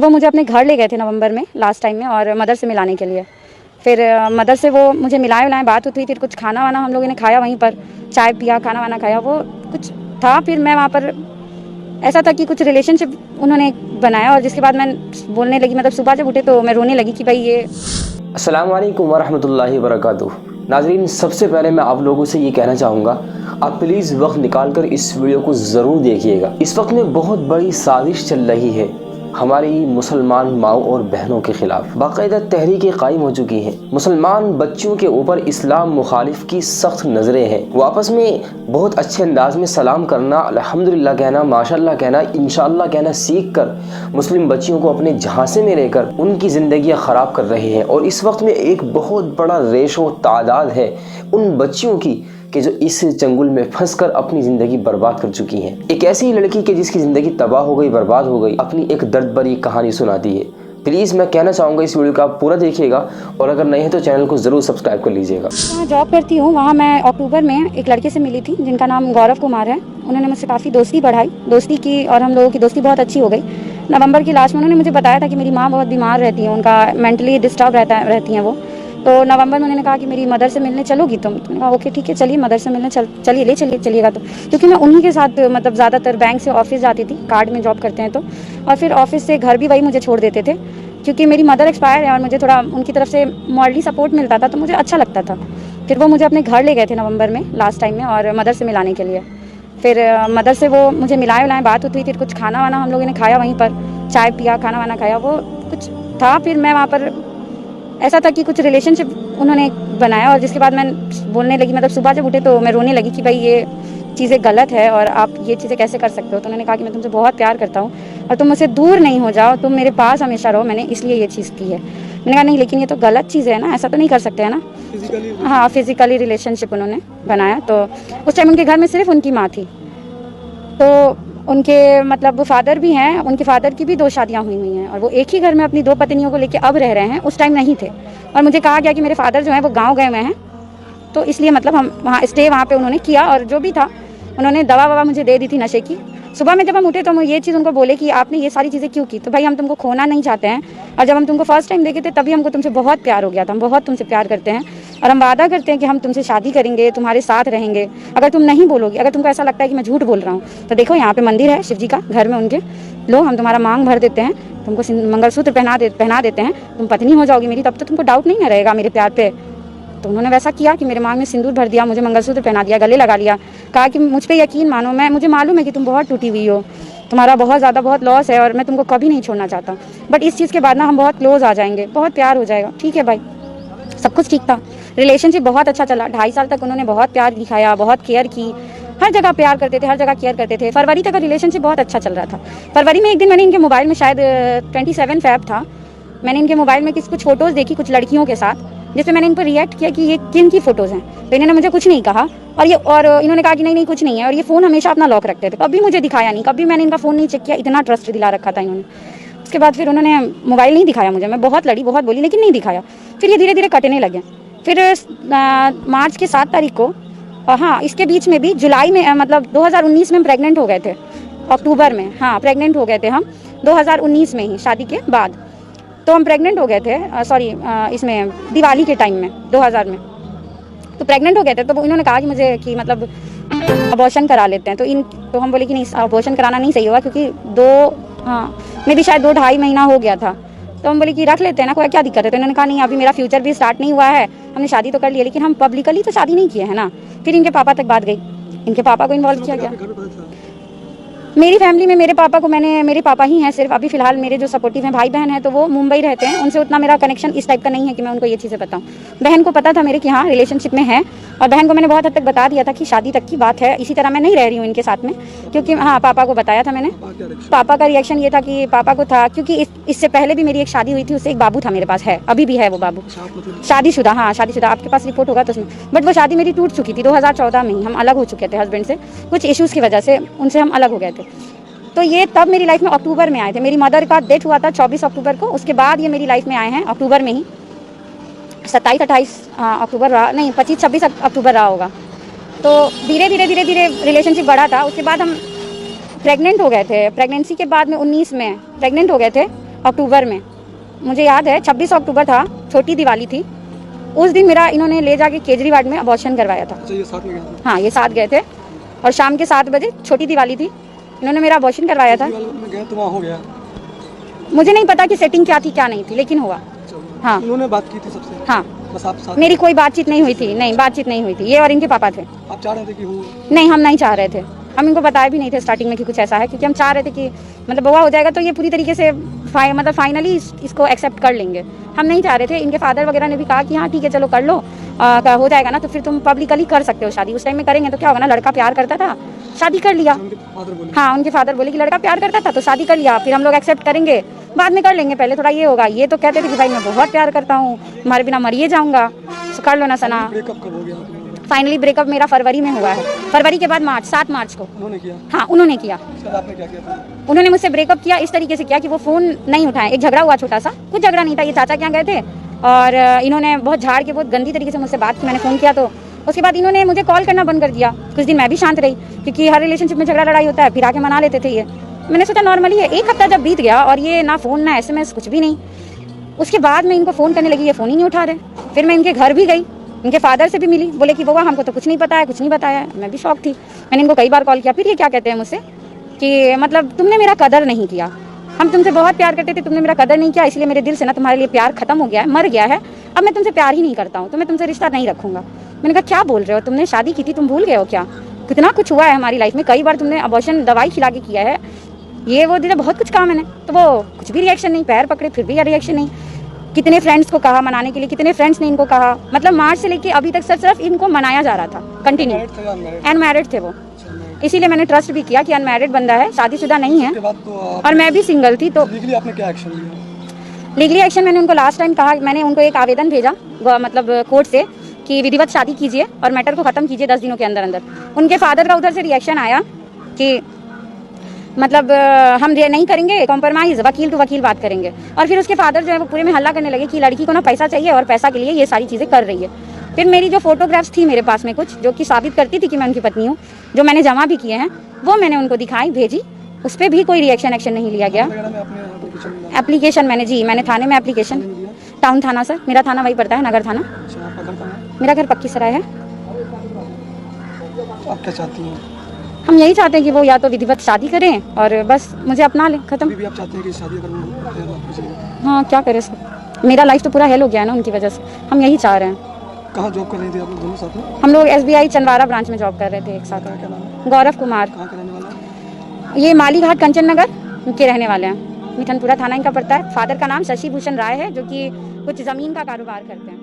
वो मुझे अपने घर ले गए थे नवंबर में लास्ट टाइम में, और मदर से मिलाने के लिए। फिर मदर से वो मुझे मिलाए बात हुई, फिर कुछ खाना वाना हम लोगों ने खाया वहीं पर, चाय पिया, खाना वाना खाया, वो कुछ था। फिर मैं वहाँ पर ऐसा था कि कुछ रिलेशनशिप उन्होंने बनाया, और जिसके बाद मैं बोलने लगी, मतलब सुबह जब उठे तो मैं रोने लगी कि भाई ये। अस्सलाम वालेकुम वरहमतुल्लाहि वबरकातुहू। नाज़रीन, सबसे पहले मैं आप लोगों से ये कहना चाहूँगा, आप प्लीज़ वक्त निकाल कर इस वीडियो को ज़रूर देखिएगा। इस वक्त में बहुत बड़ी साजिश चल रही है हमारी मुसलमान माओ और बहनों के ख़िलाफ़। बाकायदा तहरीकें कायम हो चुकी हैं। मुसलमान बच्चों के ऊपर इस्लाम मुखालिफ की सख्त नज़रें हैं। वो आपस में बहुत अच्छे अंदाज में सलाम करना, अल्हम्दुलिल्लाह कहना, माशाअल्लाह कहना, इंशाअल्लाह कहना सीख कर मुस्लिम बच्चियों को अपने झांसे में लेकर उनकी ज़िंदगियाँ ख़राब कर रहे हैं। और इस वक्त में एक बहुत बड़ा रेशो तादाद है उन बच्चियों की कि जो इस चंगुल में फंसकर अपनी ज़िंदगी बर्बाद कर चुकी हैं। एक ऐसी लड़की कि जिसकी ज़िंदगी तबाह हो गई, बर्बाद हो गई, अपनी एक दर्द भरी कहानी सुनाती है। प्लीज़ मैं कहना चाहूँगा इस वीडियो को आप पूरा देखिएगा, और अगर नहीं है तो चैनल को ज़रूर सब्सक्राइब कर लीजिएगा। मैं जॉब करती हूँ, वहाँ मैं अक्टूबर में एक लड़के से मिली थी जिनका नाम गौरव कुमार है। उन्होंने मुझसे काफ़ी दोस्ती बढ़ाई, दोस्ती की, और हम लोगों की दोस्ती बहुत अच्छी हो गई। नवंबर की लास्ट में उन्होंने मुझे बताया था कि मेरी माँ बहुत बीमार रहती है, उनका मेंटली डिस्टर्ब रहती हैं वो। तो नवंबर में उन्होंने कहा कि मेरी मदर से मिलने चलोगी तुम? तो मैंने कहा ओके ठीक है, चलिए मदर से मिलने चलिएगा। तो क्योंकि मैं उन्हीं के साथ मतलब ज़्यादातर बैंक से ऑफिस जाती थी, कार्ड में जॉब करते हैं तो, और फिर ऑफिस से घर भी वही मुझे छोड़ देते थे, क्योंकि मेरी मदर एक्सपायर है और मुझे थोड़ा उनकी तरफ से मॉरली सपोर्ट मिलता था, तो मुझे अच्छा लगता था। फिर वो मुझे अपने घर ले गए थे नवंबर में लास्ट टाइम में, और मदर से मिलाने के लिए। फिर मदर से वो मुझे मिलाए बात हुई, फिर कुछ खाना वाना हम लोगों ने खाया वहीं पर, चाय पिया, खाना वाना खाया, वो कुछ था। फिर मैं वहाँ पर ऐसा था कि कुछ रिलेशनशिप उन्होंने बनाया, और जिसके बाद मैं बोलने लगी, मतलब सुबह जब उठे तो मैं रोने लगी कि भाई ये चीज़ें गलत है और आप ये चीज़ें कैसे कर सकते हो। तो उन्होंने कहा कि मैं तुमसे बहुत प्यार करता हूँ और तुम मुझसे दूर नहीं हो जाओ, तुम मेरे पास हमेशा रहो, मैंने इसलिए ये चीज़ की है। मैंने कहा नहीं, लेकिन ये तो गलत चीज़ है ना, ऐसा तो नहीं कर सकते है ना। हाँ, फिज़िकली रिलेशनशिप उन्होंने बनाया। तो उस टाइम उनके घर में सिर्फ उनकी माँ थी, तो उनके मतलब फादर भी हैं, उनके फादर की भी 2 शादियां हुई हैं, और वो एक ही घर में अपनी 2 पत्नियों को लेके अब रह रहे हैं, उस टाइम नहीं थे। और मुझे कहा गया कि मेरे फादर जो हैं वो गांव गए हुए हैं, तो इसलिए मतलब हम वहाँ स्टे वहाँ पे उन्होंने किया, और जो भी था उन्होंने दवा ववा मुझे दे दी थी नशे की। सुबह में जब हम उठे तो हम ये चीज़ उनको बोले कि आपने ये सारी चीज़ें क्यों की? तो भाई हम तुमको खोना नहीं चाहते हैं, और जब हम तुमको फर्स्ट टाइम देखे थे तभी हमको तुमसे बहुत प्यार हो गया था, हम बहुत तुमसे प्यार करते हैं, और हम वादा करते हैं कि हम तुमसे शादी करेंगे, तुम्हारे साथ रहेंगे, अगर तुम नहीं बोलोगी, अगर तुमको ऐसा लगता है कि मैं झूठ बोल रहा हूँ तो देखो यहाँ पे मंदिर है शिव जी का, घर में उनके, लो हम तुम्हारा मांग भर देते हैं, तुमको मंगलसूत्र पहना देते हैं, तुम पत्नी हो जाओगी मेरी, तब तो तुमको डाउट नहीं ना रहेगा मेरे प्यार पे। तो उन्होंने वैसा किया कि मेरे मांग में सिंदूर भर दिया, मुझे मंगलसूत्र पहना दिया, गले लगा लिया, कहा कि मुझ पे यकीन मानो, मुझे मालूम है कि तुम बहुत टूटी हुई हो, तुम्हारा बहुत लॉस है, और मैं तुमको कभी नहीं छोड़ना चाहता, बट इस चीज़ के बाद ना हम बहुत क्लोज आ जाएंगे, बहुत प्यार हो जाएगा। ठीक है भाई, सब कुछ ठीक था, रिलेशनशिप बहुत अच्छा चला, 2.5 साल तक उन्होंने बहुत प्यार दिखाया, बहुत केयर की, हर जगह प्यार करते थे, हर जगह केयर करते थे। फरवरी तक का रिलेशनशिप बहुत अच्छा चल रहा था। फरवरी में एक दिन मैंने इनके मोबाइल में, शायद 27 फ़रवरी था, मैंने इनके मोबाइल में कुछ फ़ोटोज़ देखी कुछ लड़कियों के साथ, जिससे मैंने इन पर रिएक्ट किया कि ये किन की फ़ोटोज़ हैं। तो इन्होंने मुझे कुछ नहीं कहा, और इन्होंने कहा कि नहीं कुछ नहीं है, और ये फ़ोन हमेशा अपना लॉक रखते थे, कभी मुझे दिखाया नहीं, कभी मैंने इनका फ़ोन नहीं चेक किया, इतना ट्रस्ट दिला रखा था इन्होंने। उसके बाद फिर उन्होंने मोबाइल नहीं दिखाया मुझे, मैं बहुत लड़ी, बहुत बोली, लेकिन नहीं दिखाया। फिर ये धीरे धीरे कटने लगे। फिर मार्च के 7 तारीख को, हाँ इसके बीच में भी जुलाई में, मतलब 2019 में हम प्रेग्नेंट हो गए थे, अक्टूबर में, हाँ प्रेग्नेंट हो गए थे हम 2019 में ही, शादी के बाद। तो हम प्रेग्नेंट हो गए थे, इसमें दिवाली के टाइम में 2000 में, तो प्रेग्नेंट हो गए थे। तो इन्होंने कहा कि मुझे कि मतलब अबॉर्शन करा लेते हैं, तो हम बोले कि नहीं, अबॉर्शन कराना नहीं सही होगा, क्योंकि में भी शायद 2-2.5 महीना हो गया था, तो हम बोले कि रख लेते हैं ना, कोई क्या दिक्कत है। तो इन्होंने कहा नहीं, अभी मेरा फ्यूचर भी स्टार्ट नहीं हुआ है, हमने शादी तो कर लिया, लेकिन हम पब्लिकली तो शादी नहीं किए है ना। फिर इनके पापा तक बात गई, इनके पापा को इन्वॉल्व किया गया। मेरी फैमिली में मेरे पापा ही हैं सिर्फ अभी फ़िलहाल, मेरे जो सपोर्टिव हैं भाई बहन हैं तो वो मुंबई रहते हैं, उनसे उतना मेरा कनेक्शन इस टाइप का नहीं है कि मैं उनको ये चीज़ें बताऊं। बहन को पता था मेरे कि हाँ रिलेशनशिप में है, और बहन को मैंने बहुत हद तक बता दिया था कि शादी तक की बात है, इसी तरह मैं नहीं रह रही हूँ इनके साथ में, क्योंकि हाँ पापा को बताया था मैंने। पापा का रिएक्शन ये था कि पापा को था, क्योंकि इससे पहले भी मेरी एक शादी हुई थी, उससे एक बाबू था मेरे पास, है अभी भी है वो बाबू, शादीशुदा, हाँ शादीशुदा, आपके पास रिपोर्ट होगा तो उसमें। बट वो शादी मेरी टूट चुकी थी 2014 में ही, हम अलग हो चुके थे हस्बैंड से, कुछ इश्यूज़ की वजह से उनसे हम अलग हो गए थे। तो ये तब मेरी लाइफ में अक्टूबर में आए थे, मेरी मदर का डेथ हुआ था 24 अक्टूबर को, उसके बाद ये मेरी लाइफ में आए हैं अक्टूबर में ही, 27-28 अक्टूबर रहा, नहीं 25-26 अक्टूबर रहा होगा। तो धीरे धीरे रिलेशनशिप बढ़ा था। उसके बाद हम प्रेग्नेंट हो गए थे, प्रेगनेंसी के बाद में 19 में प्रेग्नेंट हो गए थे, अक्टूबर में, मुझे याद है 26 अक्टूबर था, छोटी दिवाली थी। उस दिन मेरा इन्होंने ले जाके केजरीवाल में अबॉर्शन करवाया था। अच्छा, ये साथ में गए थे? हाँ, ये साथ गए थे और शाम के 7 बजे, छोटी दिवाली थी, इन्होंने मेरा अबॉर्शन करवाया था। केजरीवाल में गए तो वहाँ हो गया? मुझे नहीं पता कि सेटिंग क्या थी क्या नहीं थी, लेकिन हुआ। हाँ, उन्होंने बात की थी सबसे? हाँ, बस आप साथ? मेरी कोई बातचीत नहीं हुई थी, नहीं बातचीत नहीं हुई थी, ये और इनके पापा थे। आप चाह रहे थे कि हो? नहीं, हम नहीं चाह रहे थे, हम इनको बताया भी नहीं थे स्टार्टिंग में कि कुछ ऐसा है, क्योंकि हम चाह रहे थे कि मतलब बउआ हो जाएगा तो ये पूरी तरीके से मतलब फाइनली इसको एक्सेप्ट कर लेंगे। हम नहीं चाह रहे थे। इनके फादर वगैरह ने भी कहा कि हाँ ठीक है चलो कर लो, हो जाएगा ना तो फिर तुम पब्लिकली कर सकते हो शादी। उस टाइम में करेंगे तो क्या होगा ना, लड़का प्यार करता था, शादी कर लिया। उनके फादर बोले? हाँ, उनके फादर बोले कि लड़का प्यार करता था तो शादी कर लिया, फिर हम लोग एक्सेप्ट करेंगे, बाद में कर लेंगे, पहले थोड़ा ये होगा। ये तो कहते थे कि भाई मैं बहुत प्यार करता हूँ, तुम्हारे बिना मरिए जाऊँगा, तो कर लो ना सना। ब्रेकअप कब हो गया आप लोगों का? फाइनली ब्रेकअप मेरा फरवरी में हुआ है, फरवरी के बाद मार्च, 7 मार्च को। उन्होंने किया? हाँ, उन्होंने किया। उसके बाद आपने क्या किया था? उन्होंने मुझसे ब्रेकअप किया, इस तरीके से किया कि वो फ़ोन नहीं उठाए। एक झगड़ा हुआ छोटा सा, कुछ झगड़ा नहीं था, ये चाचा के यहाँ गए थे और इन्होंने बहुत झाड़ के बहुत गंदी तरीके से मुझसे बात की। मैंने फ़ोन किया तो उसके बाद इन्होंने मुझे कॉल करना बंद कर दिया। कुछ दिन मैं भी शांत रही, क्योंकि हर रिलेशनशिप में झगड़ा लड़ाई होता है, फिर आके मना लेते थे ये। मैंने सोचा नॉर्मली है। 1 हफ्ता जब बीत गया और ये ना फ़ोन ना SMS कुछ भी नहीं, उसके बाद मैं इनको फ़ोन करने लगी, ये फ़ोन ही नहीं उठा रहे। फिर मैं इनके घर भी गई, इनके फादर से भी मिली, बोले कि बउआ हमको तो कुछ नहीं पता है, कुछ नहीं बताया है। मैं भी शॉक थी, मैंने इनको कई बार कॉल किया। फिर ये क्या कहते हैं मुझसे कि मतलब तुमने मेरा कदर नहीं किया, हम तुमसे बहुत प्यार करते थे, तुमने मेरा कदर नहीं किया, इसलिए मेरे दिल से ना तुम्हारे लिए प्यार खत्म हो गया है, मर गया है, अब मैं तुमसे प्यार ही नहीं करता हूँ, तो मैं तुमसे रिश्ता नहीं रखूँगा। मैंने कहा क्या बोल रहे हो, तुमने शादी की थी, तुम भूल गए हो क्या? कितना कुछ हुआ है हमारी लाइफ में, कई बार तुमने अबॉर्शन दवाई खिला के किया है, ये वो दीदा बहुत कुछ कहा मैंने। तो वो कुछ भी रिएक्शन नहीं, पैर पकड़े फिर भी रिएक्शन नहीं। कितने फ्रेंड्स को कहा मनाने के लिए, कितने फ्रेंड्स ने इनको कहा, मतलब मार्च से लेके अभी तक सिर्फ इनको मनाया जा रहा था कंटिन्यू। मैरिड थे या अनमैरिड? अनमैरिड थे वो, इसीलिए मैंने ट्रस्ट भी किया कि अनमैरिड बंदा है, शादीशुदा नहीं है, उसके बाद तो और मैं भी सिंगल थी। तो लीगली आपने क्या एक्शन लिया? लीगली एक्शन मैंने उनको लास्ट टाइम कहा, मैंने उनको एक आवेदन भेजा मतलब कोर्ट से कि विधिवत शादी कीजिए और मैटर को ख़त्म कीजिए 10 दिनों के अंदर अंदर। उनके फादर का उधर से रिएक्शन आया कि मतलब हम ये नहीं करेंगे कॉम्प्रोमाइज़, वकील टू वकील बात करेंगे। और फिर उसके फादर जो है वो पूरे में हल्ला करने लगे कि लड़की को ना पैसा चाहिए और पैसा के लिए ये सारी चीज़ें कर रही है। फिर मेरी जो फोटोग्राफ्स थी मेरे पास में कुछ, जो कि साबित करती थी कि मैं उनकी पत्नी हूँ, जो मैंने जमा भी किए हैं, वो मैंने उनको दिखाई, भेजी, उस पर भी कोई रिएक्शन एक्शन नहीं लिया गया। वगैरह में आपने एप्लीकेशन मैंने थाने में एप्लीकेशन, टाउन थाना सर, मेरा थाना वही पड़ता है, नगर थाना। अच्छा, आपका घर कहाँ है? मेरा घर पक्की सराय है। आप क्या चाहती हैं? हम यही चाहते हैं कि वो या तो विधिवत शादी करें और बस मुझे अपना ले, खत्म। अभी भी आप चाहते हैं कि शादी अगर वो तैयार आप कीजिए? हाँ, क्या करें सर, मेरा लाइफ तो पूरा हेल हो गया है ना उनकी वजह से, हम यही चाह रहे हैं। कहाँ जॉब कर रही थी आप लोग दोनों साथ में? हम लोग SBI चंदवारा ब्रांच में जॉब कर रहे थे एक साथ। क्या नाम है? गौरव कुमार, कहाँ का रहने वाला है? ये मालीघाट कंचन नगर के रहने वाले हैं, मिठनपुरा थाना इनका पड़ता है। फादर का नाम शशि भूषण राय है, जो कि कुछ ज़मीन का कारोबार करते हैं।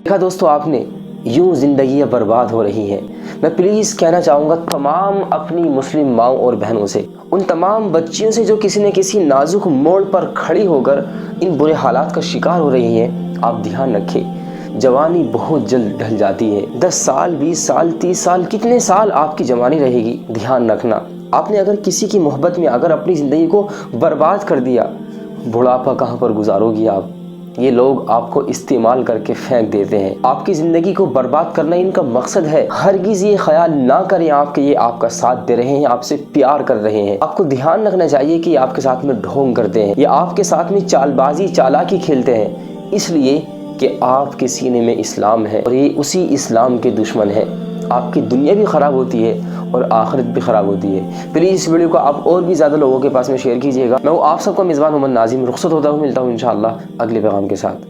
देखा दोस्तों आपने, यूँ ज़िंदगियाँ बर्बाद हो रही हैं। मैं प्लीज़ कहना चाहूँगा तमाम अपनी मुस्लिम माओं और बहनों से, उन तमाम बच्चियों से जो किसी न किसी नाजुक मोड़ पर खड़ी होकर इन बुरे हालात का शिकार हो रही हैं, आप ध्यान रखें, जवानी बहुत जल्द ढल जाती है। 10 साल, 20 साल, 30 साल, कितने साल आपकी जवानी रहेगी, ध्यान रखना। आपने अगर किसी की मोहब्बत में अगर अपनी ज़िंदगी को बर्बाद कर दिया, बुढ़ापा कहाँ पर गुजारोगी आप? ये लोग आपको इस्तेमाल करके फेंक देते हैं। आपकी ज़िंदगी को बर्बाद करना इनका मकसद है। हरगिज़ ये ख्याल ना करें आप कि ये आपका साथ दे रहे हैं, आपसे प्यार कर रहे हैं। आपको ध्यान रखना चाहिए कि आपके साथ में ढोंग करते हैं, या आपके साथ में चालबाजी चालाकी खेलते हैं, इसलिए कि आपके सीने में इस्लाम है और ये उसी इस्लाम के दुश्मन है। आपकी दुनिया भी ख़राब होती है और आखिरत भी ख़राब होती है। प्लीज़ इस वीडियो को आप और भी ज़्यादा लोगों के पास में शेयर कीजिएगा। मैं आप सबका मेज़बान मोहम्मद नाजिम रुखसत होता हूँ, मिलता हूँ इंशाअल्लाह अगले पैगाम के साथ।